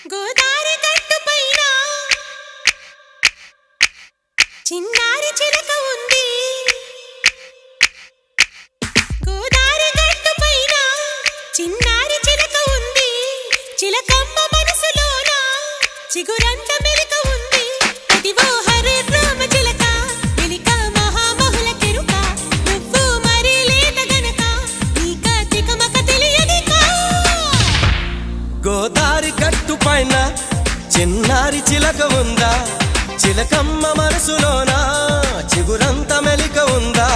గోదారి గట్టు పైన చిన్నారి చిలక ఉంది. గోదారి గట్టు పైన చిన్నారి చిలక ఉంది. చిలకమ్మ మనసులోన చిగురంత మెలిక ఉంది. ఇదివో హరే రామ చిలక మెలిక మహామహుల కెరుక. నువ్వు మరి లేత గనక నీక తికమక తెలియనికా. గోదారి గట్టు పైన చిన్నారి చిలక ఉందా? చిలకమ్మ మనసులోనా చిగురంత మెలిక ఉందా?